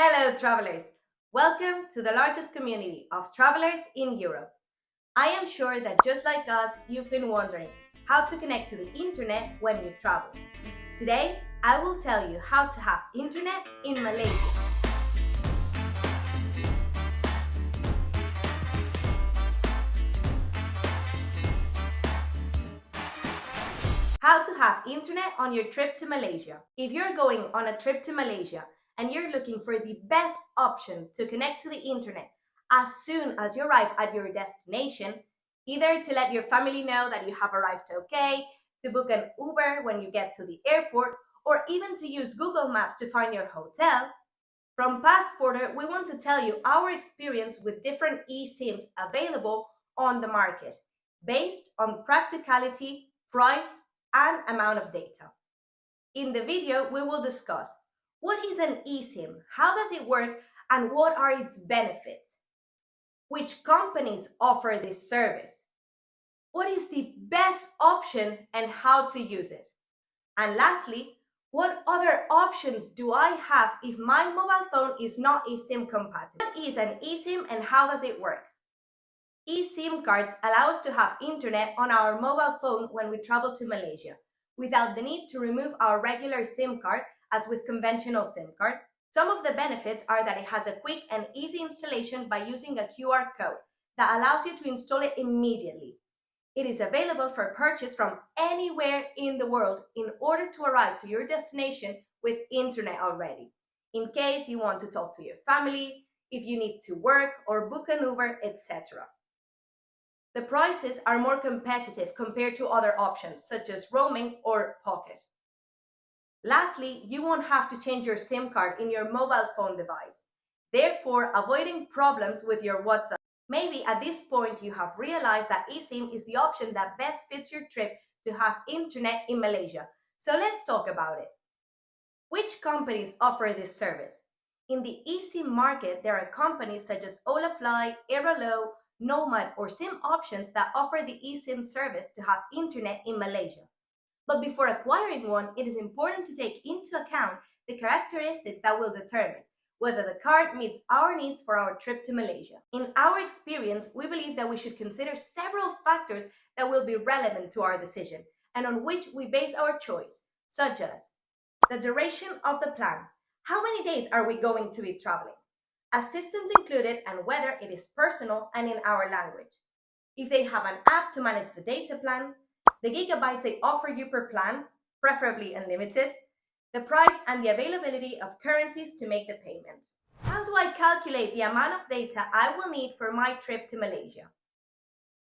Hello, travelers! Welcome to the largest community of travelers in Europe. I am sure that just like us, you've been wondering how to connect to the internet when you travel. Today, I will tell you how to have internet in Malaysia. How to have internet on your trip to Malaysia. If you're going on a trip to Malaysia and you're looking for the best option to connect to the internet as soon as you arrive at your destination, either to let your family know that you have arrived okay, to book an Uber when you get to the airport, or even to use Google Maps to find your hotel, from Passporter, we want to tell you our experience with different eSIMs available on the market based on practicality, price, and amount of data. In the video, we will discuss what is an eSIM, how does it work, and what are its benefits, which companies offer this service, what is the best option and how to use it, and lastly, what other options do I have if my mobile phone is not eSIM compatible? What is an eSIM and how does it work? eSIM cards allow us to have internet on our mobile phone when we travel to Malaysia, without the need to remove our regular SIM card as with conventional SIM cards. Some of the benefits are that it has a quick and easy installation by using a QR code that allows you to install it immediately. It is available for purchase from anywhere in the world in order to arrive to your destination with internet already, in case you want to talk to your family, if you need to work or book an Uber, etc. The prices are more competitive compared to other options such as roaming or pocket. Lastly, you won't have to change your SIM card in your mobile phone device, therefore avoiding problems with your WhatsApp. Maybe at this point you have realized that eSIM is the option that best fits your trip to have internet in Malaysia. So let's talk about it. Which companies offer this service? In the eSIM market, there are companies such as Holafly, Airalo, Nomad, or Simoptions that offer the eSIM service to have internet in Malaysia. But before acquiring one, it is important to take into account the characteristics that will determine whether the card meets our needs for our trip to Malaysia. In our experience, we believe that we should consider several factors that will be relevant to our decision and on which we base our choice, such as the duration of the plan. How many days are we going to be traveling? Assistance included and whether it is personal and in our language. If they have an app to manage the data plan, the gigabytes they offer you per plan, preferably unlimited, the price and the availability of currencies to make the payment. How do I calculate the amount of data I will need for my trip to Malaysia?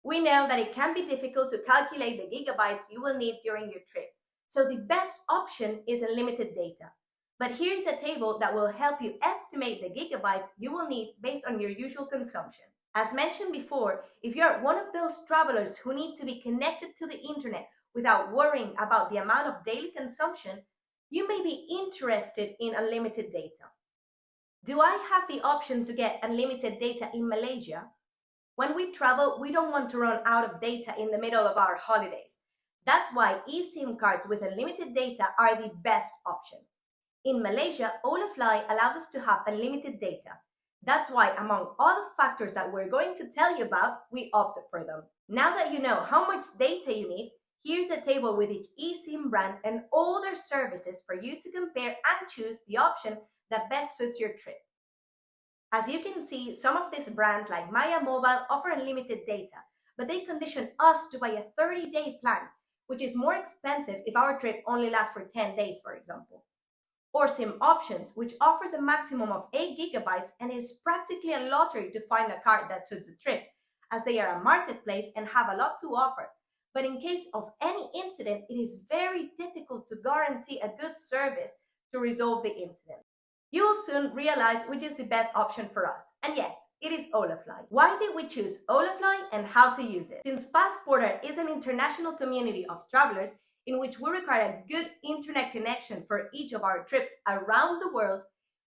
We know that it can be difficult to calculate the gigabytes you will need during your trip, so the best option is unlimited data. But here is a table that will help you estimate the gigabytes you will need based on your usual consumption. As mentioned before, if you are one of those travelers who need to be connected to the internet without worrying about the amount of daily consumption, you may be interested in unlimited data. Do I have the option to get unlimited data in Malaysia? When we travel, we don't want to run out of data in the middle of our holidays. That's why eSIM cards with unlimited data are the best option. In Malaysia, Holafly allows us to have unlimited data. That's why, among all the factors that we're going to tell you about, we opted for them. Now that you know how much data you need, here's a table with each eSIM brand and all their services for you to compare and choose the option that best suits your trip. As you can see, some of these brands like Maya Mobile offer unlimited data, but they condition us to buy a 30-day plan, which is more expensive if our trip only lasts for 10 days, for example. Or Simoptions, which offers a maximum of 8 gigabytes and is practically a lottery to find a card that suits the trip, as they are a marketplace and have a lot to offer. But in case of any incident, it is very difficult to guarantee a good service to resolve the incident. You will soon realize which is the best option for us. And yes, it is Holafly. Why did we choose Holafly and how to use it? Since Passporter is an international community of travelers in which we require a good internet connection for each of our trips around the world,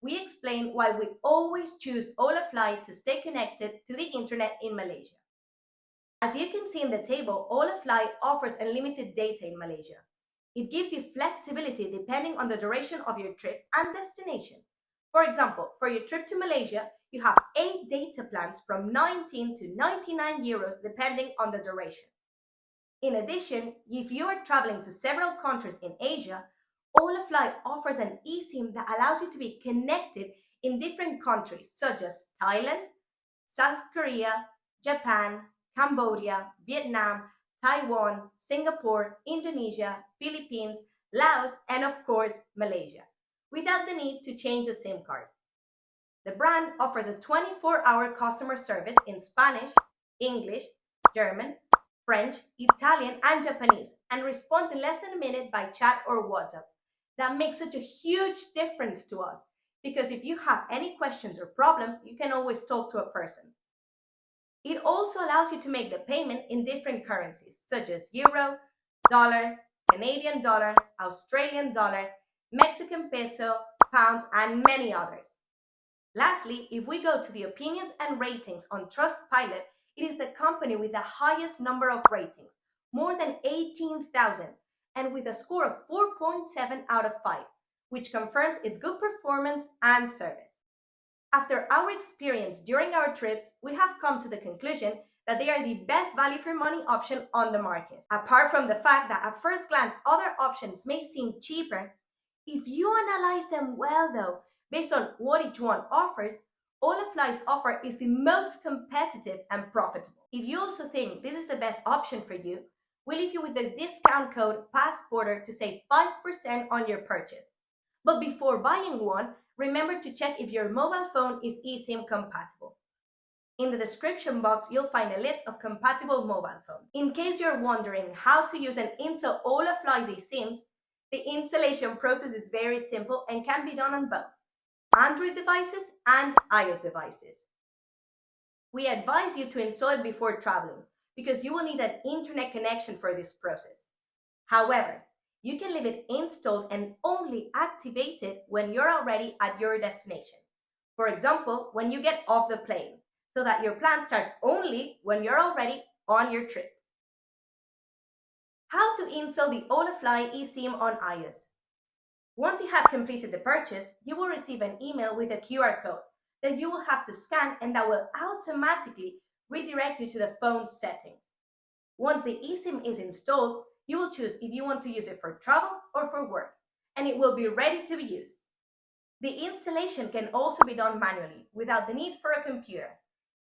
we explain why we always choose Holafly to stay connected to the internet in Malaysia. As you can see in the table, Holafly offers unlimited data in Malaysia. It gives you flexibility depending on the duration of your trip and destination. For example, for your trip to Malaysia, you have 8 data plans from 19 to 99 euros depending on the duration. In addition, if you are traveling to several countries in Asia, Holafly offers an eSIM that allows you to be connected in different countries such as Thailand, South Korea, Japan, Cambodia, Vietnam, Taiwan, Singapore, Indonesia, Philippines, Laos, and of course, Malaysia, without the need to change the SIM card. The brand offers a 24-hour customer service in Spanish, English, German, French, Italian, and Japanese, and responds in less than a minute by chat or WhatsApp. That makes such a huge difference to us because if you have any questions or problems, you can always talk to a person. It also allows you to make the payment in different currencies, such as euro, dollar, Canadian dollar, Australian dollar, Mexican peso, pounds, and many others. Lastly, if we go to the opinions and ratings on Trustpilot, it is the company with the highest number of ratings, more than 18,000, and with a score of 4.7 out of 5, which confirms its good performance and service. After our experience during our trips, we have come to the conclusion that they are the best value for money option on the market. Apart from the fact that at first glance other options may seem cheaper, if you analyze them well though, based on what each one offers, Holafly's offer is the most competitive and profitable. If you also think this is the best option for you, we leave you with the discount code PASSPORTER to save 5% on your purchase. But before buying one, remember to check if your mobile phone is eSIM compatible. In the description box, you'll find a list of compatible mobile phones. In case you're wondering how to use and install Holafly's eSIMs, the installation process is very simple and can be done on both Android devices and iOS devices. We advise you to install it before traveling because you will need an internet connection for this process. However, you can leave it installed and only activate it when you're already at your destination. For example, when you get off the plane, so that your plan starts only when you're already on your trip. How to install the Holafly eSIM on iOS. Once you have completed the purchase, you will receive an email with a QR code that you will have to scan and that will automatically redirect you to the phone's settings. Once the eSIM is installed, you will choose if you want to use it for travel or for work, and it will be ready to be used. The installation can also be done manually without the need for a computer,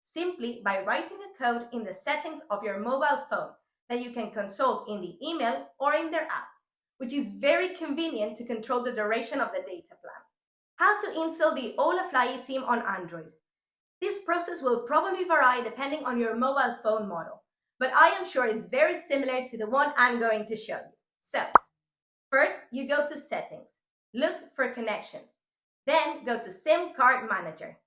simply by writing a code in the settings of your mobile phone that you can consult in the email or in their app, which is very convenient to control the duration of the data plan. How to install the Holafly eSIM on Android. This process will probably vary depending on your mobile phone model, but I am sure it's very similar to the one I'm going to show you. So, first you go to Settings, look for Connections, then go to SIM Card Manager.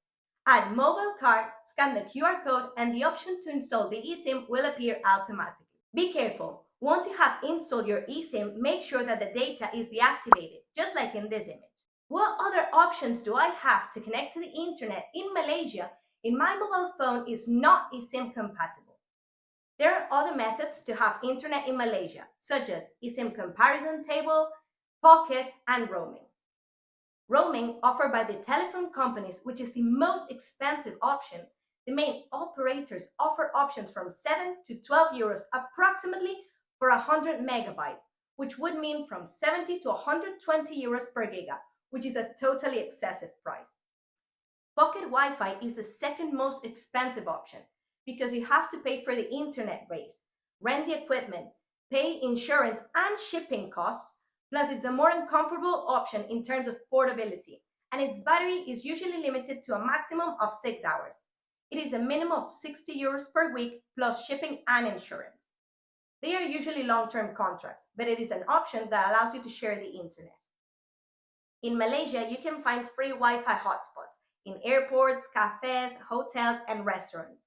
Add mobile card, scan the QR code, and the option to install the eSIM will appear automatically. Be careful. Once you have installed your eSIM, make sure that the data is deactivated, just like in this image. What other options do I have to connect to the internet in Malaysia if my mobile phone is not eSIM compatible? There are other methods to have internet in Malaysia, such as eSIM comparison table, pocket, and roaming. Roaming offered by the telephone companies, which is the most expensive option. The main operators offer options from 7 to 12 euros approximately for 100 megabytes, which would mean from 70 to 120 euros per giga, which is a totally excessive price. Pocket Wi-Fi is the second most expensive option because you have to pay for the internet rates, rent the equipment, pay insurance and shipping costs. Plus, it's a more uncomfortable option in terms of portability, and its battery is usually limited to a maximum of 6 hours. It is a minimum of 60 euros per week plus shipping and insurance. They are usually long-term contracts, but it is an option that allows you to share the internet. In Malaysia, you can find free Wi-Fi hotspots in airports, cafes, hotels, and restaurants.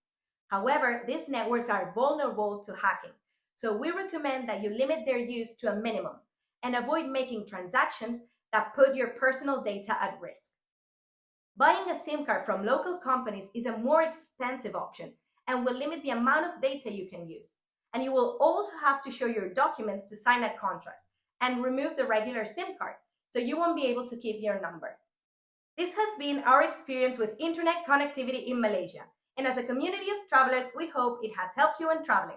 However, these networks are vulnerable to hacking, so we recommend that you limit their use to a minimum and avoid making transactions that put your personal data at risk. Buying a SIM card from local companies is a more expensive option and will limit the amount of data you can use. And you will also have to show your documents to sign a contract and remove the regular SIM card, so you won't be able to keep your number. This has been our experience with internet connectivity in Malaysia, and as a community of travelers, we hope it has helped you when traveling.